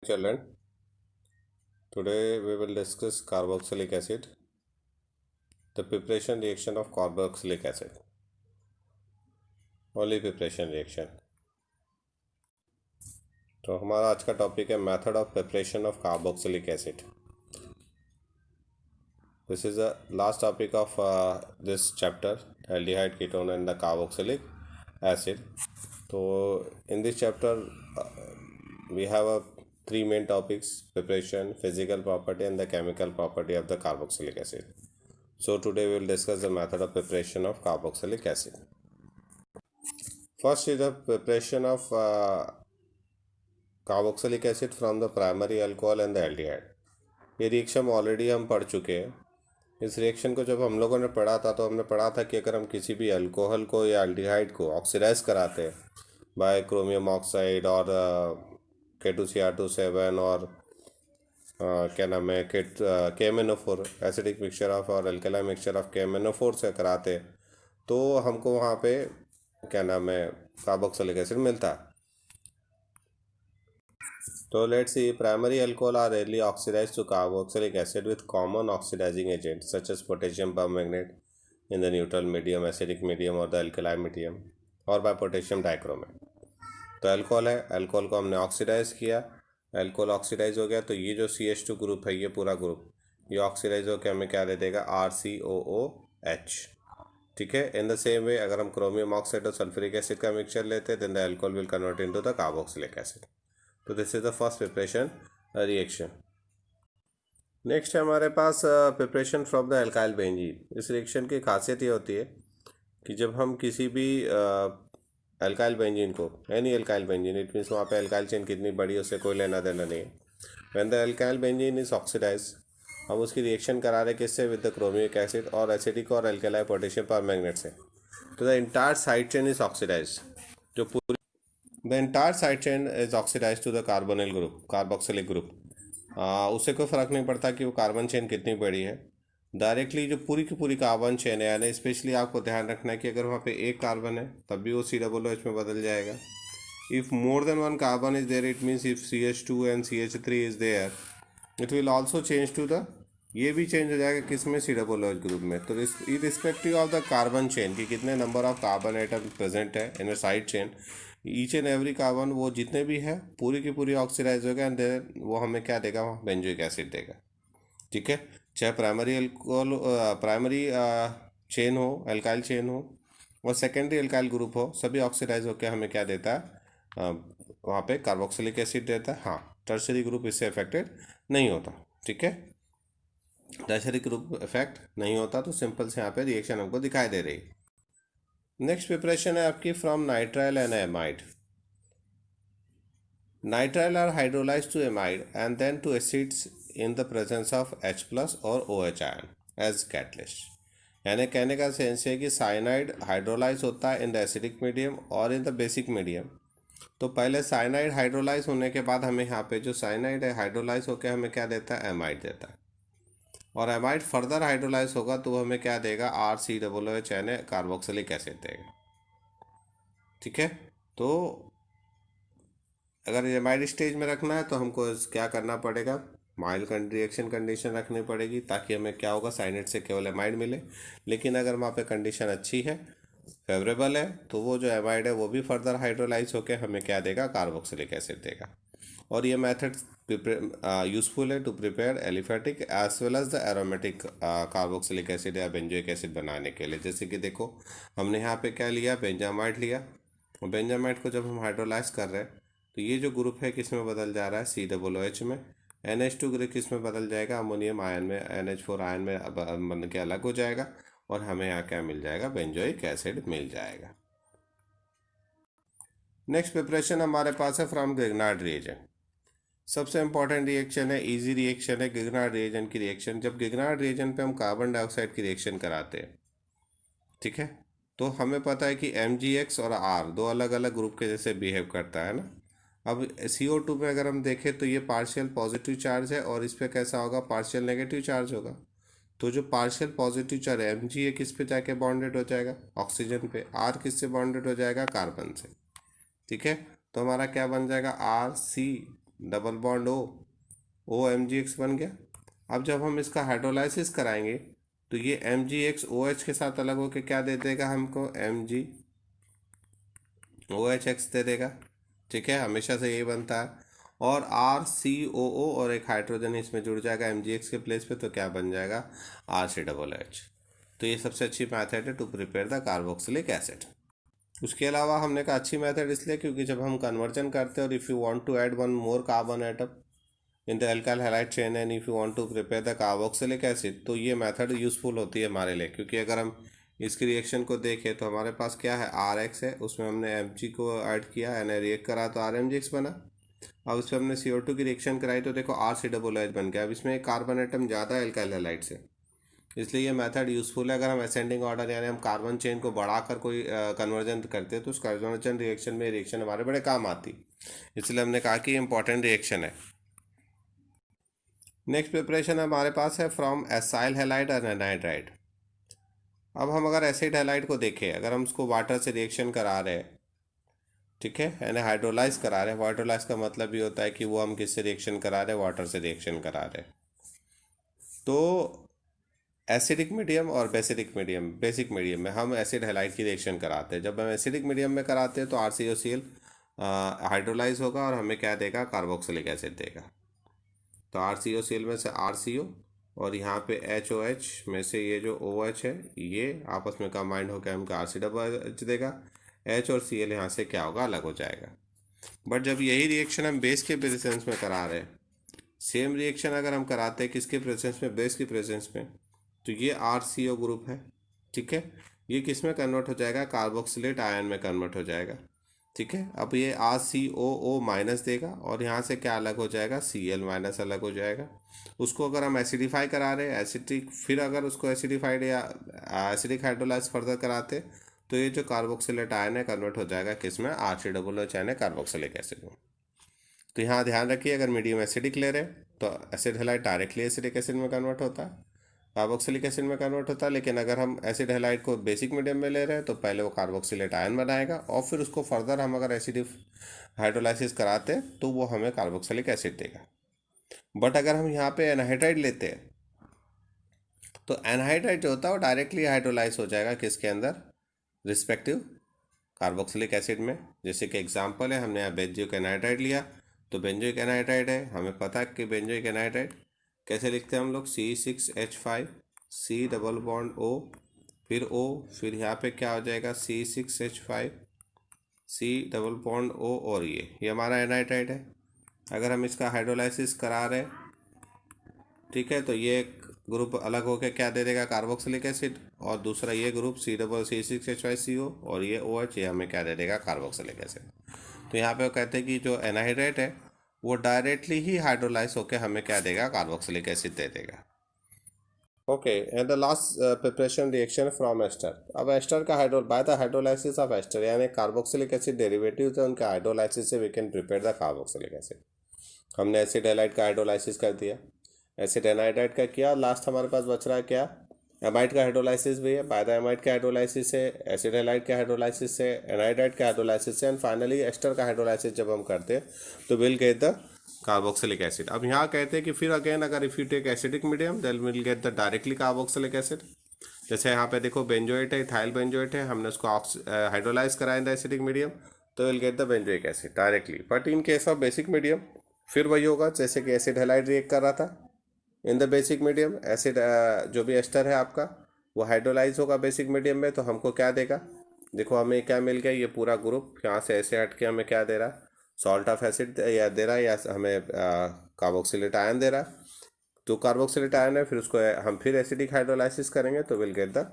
Children, today we will discuss carboxylic acid, the preparation reaction of carboxylic acid. Only preparation reaction. तो हमारा आज का topic है method of preparation of carboxylic acid. This is the last topic of this chapter, aldehyde, ketone and the carboxylic acid. So in this chapter we have three main topics: preparation, physical property and the chemical property of the carboxylic acid. So today we will discuss the method of preparation of carboxylic acid. First is the preparation of carboxylic acid from the primary alcohol and the aldehyde. ये reaction already हम पढ़ चुके हैं. इस reaction को जब हम लोगों ने पढ़ा था तो हमने पढ़ा था कि अगर हम किसी भी अल्कोहल को या एल्डिहाइड को ऑक्सीडाइज कराते हैं बाय क्रोमियम ऑक्साइड और K2Cr27 और क्या नाम है KMnO4 एसिडिक मिक्सचर ऑफ और अल्कलाइन मिक्सचर ऑफ KMnO4 से कराते तो हमको वहाँ पे क्या नाम है कार्बोक्सिलिक एसिड मिलता. So let's see, primary alcohol are rarely oxidized to carboxylic acid with common oxidizing agents such as potassium permanganate in the neutral medium, acidic medium और the alkaline medium और by potassium dichromate. तो alcohol है, alcohol को हमने oxidise किया, alcohol oxidise हो गया तो ये जो CH2 ग्रुप है, ये पूरा ग्रुप ये ऑक्सीडाइज होकर हमें क्या दे देगा RCOOH. ठीक है. इन द सेम वे अगर हम क्रोमियम ऑक्साइड और सल्फ्यूरिक एसिड का मिक्सचर लेते हैं then the alcohol will convert into the carboxylic acid. तो this is the first preparation reaction. Next है हमारे पास preparation from the alkyl benzene. इस रिएक्शन की खासियत ये होती है कि जब हम किसी भी एल्काइल बेंजीन को, any alkyl benzene, it means वहाँ पे एल्काइल चेन कितनी बड़ी है उससे कोई लेना देना नहीं है. When the alkyl benzene is oxidise, हम उसकी रिएक्शन करा रहे किससे, विद द क्रोमिक एसिड और एसिडिक और एल्कलाइन पोटेशियम परमैंगनेट से. तो the entire side chain is oxidise. जो पूरी the entire side chain is oxidized to the carbonyl group, carboxylic group. उससे कोई फ़र्क नहीं पड़ता कि वो कार्बन चेन कितनी बड़ी है. डायरेक्टली जो पूरी की पूरी कार्बन चेन है, यानी स्पेशली आपको ध्यान रखना है कि अगर वहाँ पे एक कार्बन है तब भी वो COOH में बदल जाएगा. If more than one carbon is there, it means if CH2 and CH3 is there, it will also change to the, ये भी चेंज हो जाएगा किस में, COOH ग्रुप में. तो irrespective of the carbon chain की कितने number of carbon atom present है in a side chain, each and every carbon वो जितने भी है पूरी की पूरी ऑक्सीडाइज हो गया एंड देन वो हमें क्या देगा, बेंजोइक एसिड देगा. ठीक है. चाहे प्राइमरी अल्कोहल, प्राइमरी चेन हो, एल्काइल चेन हो और सेकेंडरी एल्काइल ग्रुप हो, सभी ऑक्सीडाइज होकर हमें क्या देता है, वहाँ पे कार्बोक्सिलिक एसिड देता है. हाँ, टर्शरी ग्रुप इससे अफेक्टेड नहीं होता. ठीक है. टर्शरी ग्रुप इफेक्ट नहीं होता तो सिंपल से यहाँ पे रिएक्शन हमको दिखाई दे रही. नेक्स्ट प्रिपरेशन है आपकी from nitrile and amide. Nitrile are hydrolyse to amide and then to acids in the presence of H plus और OH आयन एज कैटलिस्ट. यानी कहने का सेंस है कि साइनाइड हाइड्रोलाइज होता है इन द एसिडिक मीडियम और इन द बेसिक मीडियम. तो पहले साइनाइड हाइड्रोलाइज होने के बाद हमें यहाँ पे जो साइनाइड है हाइड्रोलाइज होकर हमें क्या देता है, एमाइड देता है. और एमाइड फर्दर हाइड्रोलाइज होगा तो वो हमें क्या देगा, RCOOH यानी कार्बोक्सिलिक एसिड देगा. ठीक है. तो अगर एमाइड स्टेज में रखना है तो हमको क्या करना पड़ेगा, माइल्ड रिएक्शन कंडीशन रखनी पड़ेगी ताकि हमें क्या होगा, साइनाइड से केवल एमाइड मिले. लेकिन अगर वहाँ पे कंडीशन अच्छी है, फेवरेबल है, तो वो जो एमाइड है वो भी फर्दर हाइड्रोलाइज होकर हमें क्या देगा, कार्बोक्सिलिक एसिड देगा. और ये मेथड यूजफुल है to prepare aliphatic as well as the aromatic carboxylic acid या बेंजोइक एसिड बनाने के लिए. जैसे कि देखो हमने यहाँ पे क्या लिया, बेंजामाइड लिया. और बेंजामाइड को जब हम हाइड्रोलाइज कर रहे हैं तो ये जो ग्रुप है किस में बदल जा रहा है, COOH में. NH2 ग्रुप किस में बदल जाएगा, अमोनियम आयन में, NH4 आयन में बन के अलग हो जाएगा और हमें यहाँ क्या मिल जाएगा, बेंजोइक एसिड मिल जाएगा. नेक्स्ट प्रिपरेशन हमारे पास है फ्रॉम गिगनार्ड रिएजेंट. सबसे इंपॉर्टेंट रिएक्शन है, इजी रिएक्शन है गिगनार्ड रिएजेंट की रिएक्शन. जब गिगनार्ड रिएजेंट पे हम कार्बन डाइऑक्साइड की रिएक्शन कराते हैं, ठीक है, तो हमें पता है कि MgX और R दो अलग अलग ग्रुप के जैसे बिहेव करता है ना. अब CO2 में अगर हम देखें तो ये पार्शियल पॉजिटिव चार्ज है और इस पर कैसा होगा, पार्शियल नेगेटिव चार्ज होगा. तो जो पार्शियल पॉजिटिव चार्ज है Mg किस पे जाके बॉन्डेड हो जाएगा, ऑक्सीजन पे. R किससे बॉन्डेड हो जाएगा, कार्बन से. ठीक है. तो हमारा क्या बन जाएगा, RC double bond O MgX बन गया। अब जब हम इसका हाइड्रोलाइसिस कराएंगे तो ये MgX OH के साथ अलग होकर क्या दे देगा हमको, MgOHX दे देगा। ठीक है, हमेशा से यही बनता है। और RCOO और एक हाइड्रोजन इसमें जुड़ जाएगा MgX के प्लेस पे, तो क्या बन जाएगा, RCOOH। तो ये सबसे अच्छी मैथड है to prepare the carboxylic acid. उसके अलावा हमने कहा अच्छी मेथड इसलिए क्योंकि जब हम कन्वर्जन करते हैं और if you want to add one more carbon atom in the alkyl halide chain and if you want to prepare the carboxylic acid, तो ये मेथड यूज़फुल होती है हमारे लिए। क्योंकि अगर हम इसकी रिएक्शन को देखें तो हमारे पास क्या है, RX है, उसमें हमने Mg को ऐड किया, यानी रिएक्ट करा तो RMgX बना। अब इसमें हमने CO2 की रिएक्शन कराई तो देखो RCOOH बन गया। अब इसमें एक कार्बन एटम ज़्यादा है एल्काइल हैलाइड से, इसलिए ये मेथड यूज़फुल है। अगर हम असेंडिंग ऑर्डर यानी हम कार्बन चेन को बढ़ाकर कोई कन्वर्जन करते हैं तो उस कन्वर्जन रिएक्शन में रिएक्शन हमारे बड़े काम आती, इसलिए हमने कहा कि इंपॉर्टेंट रिएक्शन है। नेक्स्ट प्रिपरेशन हमारे पास है फ्रॉम एसाइल हैलाइड और एनहाइड्राइड। अब हम अगर एसिड हैलाइड को देखें, अगर हम उसको वाटर से रिएक्शन करा रहे हैं, ठीक है, यानी हाइड्रोलाइज करा रहे हैं। हाइड्रोलाइज का मतलब ये होता है कि वो हम किससे रिएक्शन करा रहे हैं, वाटर से रिएक्शन करा रहे हैं। तो एसिडिक मीडियम और बेसिक मीडियम में हम एसिड हैलाइड की रिएक्शन कराते हैं। जब हम एसिडिक मीडियम में कराते हैं तो RCOCl हाइड्रोलाइज होगा और हमें क्या देगा, कार्बोक्सिलिक एसिड देगा। तो RCOCl में से RCO और यहाँ पे HOH में से ये जो OH है ये आपस में कंबाइंड होकर हमको RCOOH देगा। H और Cl यहाँ से क्या होगा, अलग हो जाएगा। बट जब यही रिएक्शन हम बेस के प्रेजेंस में करा रहे हैं, सेम रिएक्शन अगर हम कराते हैं किसके प्रेजेंस में, बेस के प्रेजेंस में, तो ये RCO ग्रुप है, ठीक है, ये किस में कन्वर्ट हो जाएगा, कार्बोक्सिलेट आयन में कन्वर्ट हो जाएगा। ठीक है, अब ये RCOO माइनस देगा और यहाँ से क्या अलग हो जाएगा, Cl माइनस अलग हो जाएगा। उसको अगर हम एसिडिफाई करा रहे हैं एसिडिक, फिर अगर उसको एसिडिफाइड या एसिडिक हाइड्रोलाइज फर्दर कराते तो ये जो कार्बोक्सिलेट आयन है कन्वर्ट हो जाएगा किस में, RCOOH यानी कार्बोक्सिलिक एसिड में। तो यहाँ ध्यान रखिए, अगर मीडियम एसिडिक ले रहे हैं तो acid halide directly acidic acid में कन्वर्ट होता है, कार्बोक्सिलिक एसिड में कन्वर्ट होता है। लेकिन अगर हम एसिड हैलाइड को बेसिक मीडियम में ले रहे हैं तो पहले वो कार्बोक्सिलेट आयन बनाएगा और फिर उसको फर्दर हम अगर एसिडिक हाइड्रोलाइसिस कराते हैं तो वो हमें कार्बोक्सिलिक एसिड देगा। बट अगर हम यहाँ पे एनहाइड्राइड लेते हैं तो एनहाइड्राइड जो होता है वो डायरेक्टली हाइड्रोलाइज हो जाएगा किसके अंदर, रिस्पेक्टिव कार्बोक्सिलिक एसिड में। जैसे कि एग्जांपल है, हमने यहाँ बेंजोइक एनहाइड्राइड लिया तो बेंजोइक एनहाइड्राइड है, हमें पता है कि बेंजोइक एनहाइड्राइड कैसे लिखते हैं हम लोग, C6H5 C double bond O फिर O, फिर यहाँ पे क्या हो जाएगा C6H5 C double bond O और ये हमारा एनहाइड्राइड है। अगर हम इसका हाइड्रोलाइसिस करा रहे, ठीक है, तो ये ग्रुप अलग होकर क्या दे देगा, कार्बोक्सिलिक एसिड, और दूसरा ये ग्रुप C6H5CO और ये OH, ये हमें क्या दे देगा, कार्बोक्सिलिक एसिड। तो यहाँ पे वो कहते हैं कि जो एनहाइड्राइड है वो डायरेक्टली ही हाइड्रोलाइज होकर हमें क्या देगा, कार्बोक्सिलिक एसिड दे देगा। Okay, and the last preparation reaction from ester. अब एस्टर का by the hydrolysis of ester यानी कार्बोक्सिलिक एसिड डेरिवेटिव थे उनके हाइड्रोलाइसिस से we can prepare the carboxylic acid. हमने एसिड हैलाइड का हाइड्रोलाइसिस कर दिया, एसिड एनहाइड्राइड का किया, लास्ट हमारे पास बच रहा है क्या, एमाइड का हाइड्रोलाइसिस भी है। बाय द एमाइड के हाइड्रोलाइसिस से, एसिड हैलाइड के हाइड्रोलाइसिस से, एनहाइड्राइड के हाइड्रोलाइसिस से, एंड फाइनली एस्टर का हाइड्रोलाइसिस जब हम करते हैं तो will get the carboxylic acid. अब यहाँ कहते हैं कि फिर अगेन अगर if you take acidic medium then will get the directly carboxylic acid. जैसे यहाँ पे देखो बेंजोएट है, इथाइल बेंजोएट है, हमने उसको हाइड्रोलाइज कराया इन द एसिडिक मीडियम तो will get the benzoic acid directly. But in case of basic medium फिर वही होगा जैसे कि एसिड हैलाइड रिएक्ट कर रहा था in the basic medium, acid जो भी एस्टर है आपका वो हाइड्रोलाइज होगा बेसिक मीडियम में, तो हमको क्या देगा, देखो हमें क्या मिल गया, ये पूरा ग्रुप यहाँ से ऐसे हट के हमें क्या दे रहा है, सॉल्ट ऑफ एसिड या दे रहा है या हमें कार्बोक्सिलेट आयन दे रहा है। तो कार्बोक्सिलेट आयन है, फिर उसको हम फिर एसिडिक हाइड्रोलाइसिस करेंगे तो will get the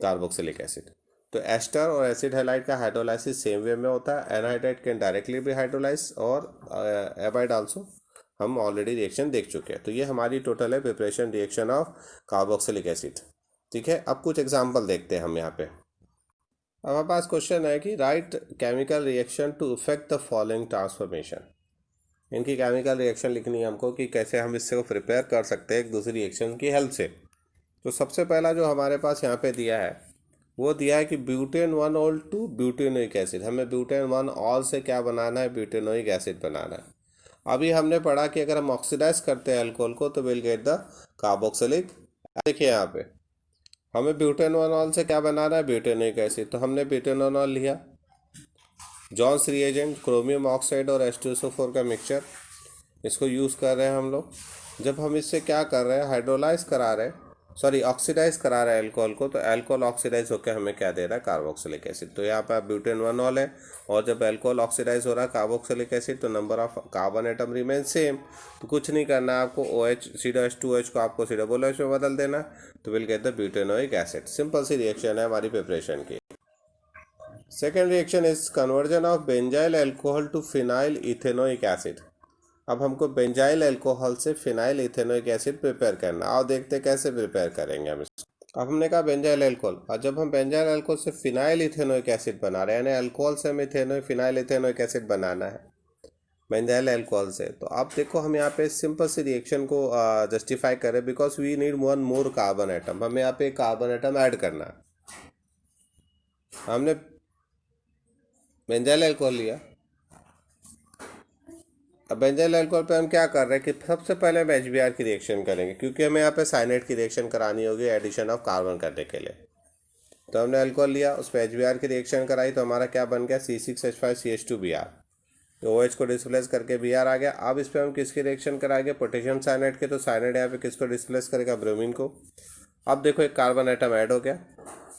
carboxylic acid. तो एस्टर और एसिड हैलाइड का हाइड्रोलाइसिस सेम वे में होता है, एनहाइड्राइड कैन डायरेक्टली भी हाइड्रोलाइज और एमाइड आल्सो हम ऑलरेडी रिएक्शन देख चुके हैं। तो ये हमारी टोटल है preparation reaction of carboxylic acid. ठीक है, अब कुछ एग्जांपल देखते हैं हम यहाँ पे। अब हमारे पास क्वेश्चन है कि write chemical reaction to effect the following transformation. इनकी केमिकल रिएक्शन लिखनी है हमको कि कैसे हम इससे को प्रिपेयर कर सकते हैं एक दूसरी रिएक्शन की हेल्प से। तो सबसे पहला जो हमारे पास यहाँ पे दिया है वो दिया है कि butane 1 ol to butanoic acid. हमें ब्यूटेन 1 ऑल से क्या बनाना है, ब्यूटेनोइक एसिड बनाना है। अभी हमने पढ़ा कि अगर हम ऑक्सीडाइज करते हैं अल्कोहल को तो विल गेट द कार्बोक्सिलिक। देखिए यहाँ पे हमें ब्यूटेनोनॉल से क्या बनाना है, ब्यूटेनोइक एसिड। तो हमने ब्यूटेनोनॉल लिया, जॉन्स रिएजेंट, क्रोमियम ऑक्साइड और H2SO4 का मिक्सचर, इसको यूज़ कर रहे हैं हम लोग। जब हम इससे क्या कर रहे हैं, हाइड्रोलाइज करा रहे हैं, सॉरी ऑक्सीडाइज करा रहे हैं अल्कोहल को, तो अल्कोहल ऑक्सीडाइज होकर हमें क्या दे रहा है, कार्बोक्सिलिक एसिड। तो यहाँ पर ब्यूटेनोनॉल है, और जब अल्कोहल ऑक्सीडाइज हो रहा है कार्बोक्सिलिक एसिड, तो number of carbon atom remain same. तो कुछ नहीं करना है आपको, OH CH2OH को आपको COOH में बदल देना, तो will get the butanoic acid. Simple सी रिएक्शन है हमारी प्रिपरेशन की। Second reaction is conversion of benzyl alcohol to phenyl ethanoic acid. अब हमको बेंजाइल अल्कोहल से फिनाइल इथेनोइक एसिड प्रिपेयर करना। आओ देखते कैसे प्रिपेयर करेंगे हम इसको। अब हमने कहा बेंजाइल अल्कोहल, और जब हम बेंजाइल अल्कोहल से फिनाइल इथेनोइक एसिड बना रहे हैं, यानी अल्कोहल से हमें फिनाइल इथेनोइक एसिड बनाना है बेंजाइल अल्कोहल से, तो आप देखो हम यहाँ पे सिंपल सी रिएक्शन को जस्टिफाई करें, because we need one more carbon atom. हमें यहाँ पे कार्बन एटम ऐड करना है। हमने बेंजाइल अल्कोहल लिया, अब बेंजाइल अल्कोहल पे हम क्या कर रहे हैं कि सबसे पहले हम HBr की रिएक्शन करेंगे, क्योंकि हमें यहाँ पे साइनाइड की रिएक्शन करानी होगी एडिशन ऑफ कार्बन करने के लिए। तो हमने अल्कोहल लिया, उस पर HBr की रिएक्शन कराई, तो हमारा क्या बन गया, C6H5CH2Br। तो OH को डिस्प्लेस करके Br आ गया। अब इस पर हम किसकी रिएक्शन कराएंगे, पोटेशियम साइनाइड के। तो साइनाइड यहाँ पे किसको डिस्प्लेस करेगा, ब्रोमीन को। अब देखो एक कार्बन आइटम ऐड हो गया,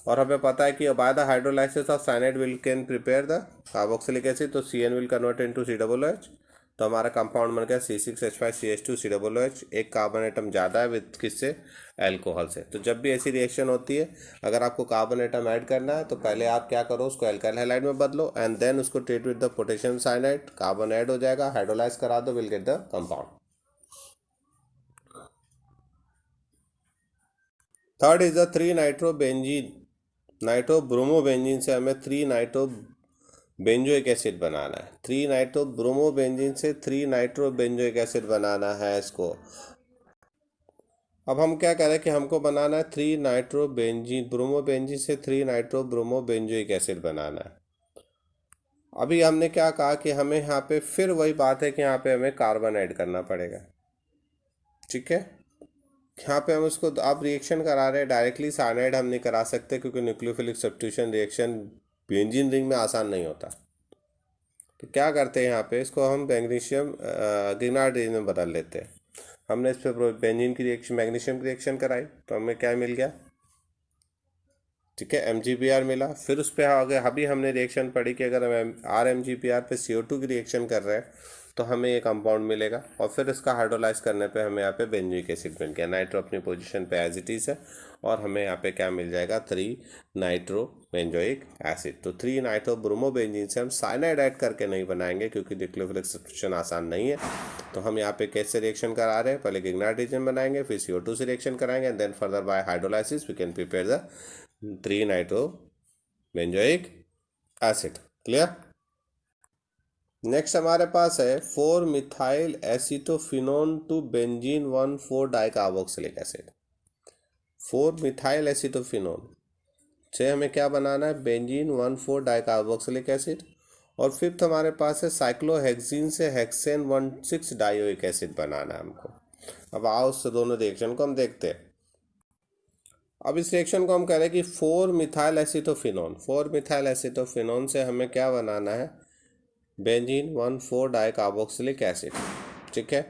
और हमें पता है कि bye the hydrolysis of cyanide will can prepare the carboxylic acid, तो CN will convert into COOH। तो हमारा कंपाउंड बन गया C6H5CH2COOH। एक कार्बन आइटम ज़्यादा है विद किससे, अल्कोहल से। तो जब भी ऐसी रिएक्शन होती है, अगर आपको कार्बन आइटम ऐड करना है, तो पहले आप क्या करो, उसको अल्काइल हैलाइड में बदलो, एंड देन उसको treat with the potassium cyanide. Carbon add हो जाएगा, हाइड्रोलाइज करा दो, will get the compound. Third is the three nitrobenzene, nitrobromobenzene से हमें 3-नाइट्रोबेंजोइक एसिड बनाना है। 3-नाइट्रोब्रोमोबेंजीन से 3-नाइट्रोबेंजोइक एसिड बनाना है इसको। अब हम क्या करें कि हमको बनाना है 3-नाइट्रोबेंजीन, ब्रोमोबेंजीन से 3-नाइट्रोब्रोमोबेंजोइक एसिड बनाना है। अभी हमने क्या कहा कि हमें यहाँ पे फिर वही बात है कि यहाँ पे हमें कार्बन ऐड करना पड़ेगा, ठीक है। यहाँ पे हम उसको, आप रिएक्शन करा रहे हैं डायरेक्टली, साइनाइड हम नहीं करा सकते, क्योंकि nucleophilic substitution reaction benzene ring में आसान नहीं होता। तो क्या करते हैं, यहाँ पे इसको हम मैग्नीशियम गिग्नार्ड रिएजेंट में बदल लेते हैं। हमने इस पर बेंजीन की रिएक्शन, मैग्नीशियम की रिएक्शन कराई, तो हमें क्या मिल गया, ठीक है, MgBr मिला। फिर उस पर आगे अभी हमने रिएक्शन पढ़ी कि अगर हम RMgPr पे CO2 की रिएक्शन कर रहे हैं, तो हमें ये कंपाउंड मिलेगा। और फिर इसका हाइड्रोलाइज करने पे हमें यहाँ पे बेंजोइक एसिड मिल गया। नाइट्रो अपनी पोजीशन पे एज इट इज़ है, और हमें यहाँ पे क्या मिल जाएगा, 3-नाइट्रोबेंजोइक एसिड। तो 3-नाइट्रोब्रोमोबेंजीन से हम साइनाइड ऐड करके नहीं बनाएंगे, क्योंकि न्यूक्लियोफिलिक सब्स्टिट्यूशन आसान नहीं है। तो हम यहाँ पे कैसे रिएक्शन करा रहे हैं, पहले गिग्नार्ड रीजन बनाएंगे, फिर CO2 से रिएक्शन कराएंगे, and then further by hydrolysis we can prepare the three nitrobenzoic acid. Clear. Next हमारे पास है four methyl acetophenone to benzene one four dicarboxylic acid. Four methyl acetophenone से हमें क्या बनाना है, बेंजीन 1,4-डाइकार्बोक्सिलिक एसिड। और फिफ्थ हमारे पास है साइक्लोहेक्सीन से हेक्सेन 1,6-डाइओइक एसिड बनाना है हमको। अब आओ उस दोनों रिएक्शन को हम देखते हैं। अब इस रिएक्शन को हम कह रहे हैं कि 4-मिथाइल एसीटोफिनोन, 4-मिथाइल एसीटोफिनोन से हमें क्या बनाना है, बेंजीन 1,4-डाइकार्बोक्सिलिक एसिड, ठीक है।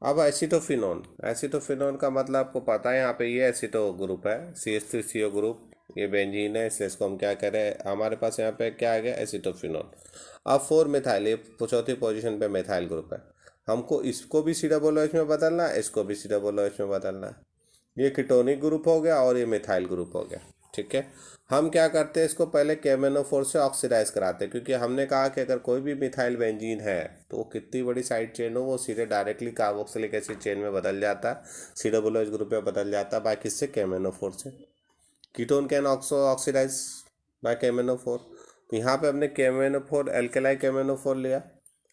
अब एसीटोफिनोन, एसीटोफिनोन का मतलब आपको पता है, यहाँ पे ये एसीटो ग्रुप है, CH3CO ग्रुप, ये बेंजीन है, इसलिए इसको हम क्या करें, हमारे पास यहाँ पे क्या आ गया, एसीटोफिनोन। अब 4-मिथाइल, ये चौथी पोजीशन पे मिथाइल ग्रुप है, हमको इसको भी COOH में बदलना है, इसको भी COOH में बदलना है। ये कीटोनिक ग्रुप हो गया और ये मिथाइल ग्रुप हो गया, ठीक है। हम क्या करते हैं, इसको पहले KMnO4 से ऑक्सीडाइज कराते हैं, क्योंकि हमने कहा कि अगर कोई भी मिथाइल बेंजीन है तो वो कितनी बड़ी साइड चेन हो, वो सीधे डायरेक्टली कार्बोक्सिलिक एसिड चेन में बदल जाता है, COOH ग्रुप में बदल जाता है, बाय किससे, KMnO4 से। Ketone can oxo oxidize by KMnO4। तो यहाँ पे हमने KMnO4, एल्केलाई KMnO4 लिया,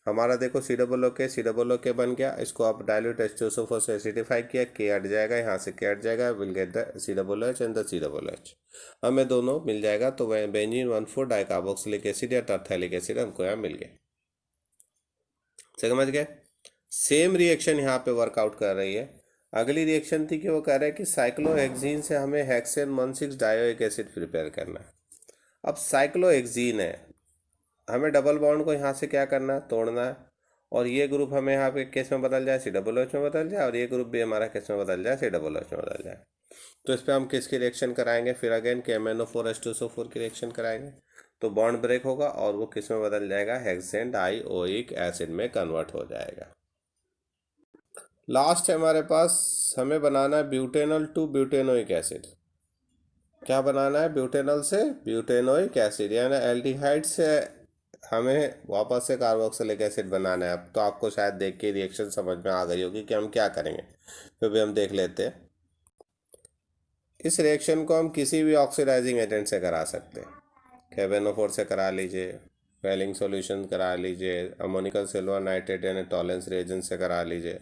हमारा देखो COOH बन गया। इसको आप डाइल्यूट H2SO4 से एसिडिफाई किया, K हट जाएगा, यहाँ से K हट जाएगा, will get the COOH and the COOH, हमें दोनों मिल जाएगा। तो वह बेंजीन 1,4-डाइकार्बोक्सिलिक एसिड या टरथैलिक एसिड हमको यहाँ मिल गया। समझ गए। सेम रिएक्शन यहाँ पे वर्कआउट कर रही है। अगली रिएक्शन थी कि वो कह रहा है कि साइक्लोहेक्सीन से हमें हेक्सेन 1,6 डायोइक एसिड प्रिपेयर करना है। अब साइक्लोहेक्सीन है, हमें डबल बॉन्ड को यहाँ से क्या करना है, तोड़ना है, और ये ग्रुप हमें यहाँ पे केस में बदल जाए, COOH में बदल जाए, और ये ग्रुप भी हमारा केस में बदल जाए, COOH में बदल जाए। तो इस पर हम किसकी रिएक्शन कराएंगे, फिर अगेन KMnO4H2SO4 की रिएक्शन कराएंगे, तो बॉन्ड ब्रेक होगा और वो किस में बदल जाएगा, हेक्सेन डाइओइक एसिड में कन्वर्ट हो जाएगा। लास्ट है हमारे पास, हमें बनाना है ब्यूटेनॉल टू ब्यूटेनोइक एसिड। क्या बनाना है, ब्यूटेनॉल से ब्यूटेनोइक एसिड, यानी एल्डिहाइड से हमें वापस से कार्बोक्सिलिक एसिड बनाना है। अब तो आपको शायद देख के रिएक्शन समझ में आ गई होगी कि हम क्या करेंगे, फिर भी हम देख लेते हैं। इस रिएक्शन को हम किसी भी ऑक्सीडाइजिंग एजेंट से करा सकते हैं। KBnO4 से करा लीजिए, वेलिंग सॉल्यूशन करा लीजिए, अमोनिकल सिल्वर नाइट्रेट यानी टॉलेंस रिएजेंट से करा लीजिए।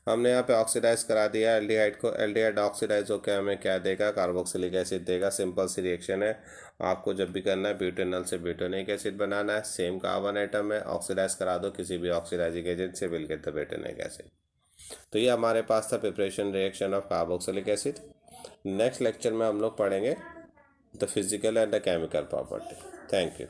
हमने यहाँ पे ऑक्सीडाइज करा दिया एल्डिहाइड को, एल्डिहाइड ऑक्सीडाइज होकर हमें क्या देगा, कार्बोक्सिलिक एसिड देगा। सिंपल सी रिएक्शन है। आपको जब भी करना है ब्यूटेनॉल से ब्यूटेनिक एसिड बनाना है, सेम कार्बन आइटम है, ऑक्सीडाइज करा दो किसी भी ऑक्सीडाइजिंग एजेंट से, विल गेट द ब्यूटेनिक एसिड। तो ये हमारे पास था preparation reaction of carboxylic acid. Next lecture में हम लोग पढ़ेंगे the physical and the chemical property. Thank you.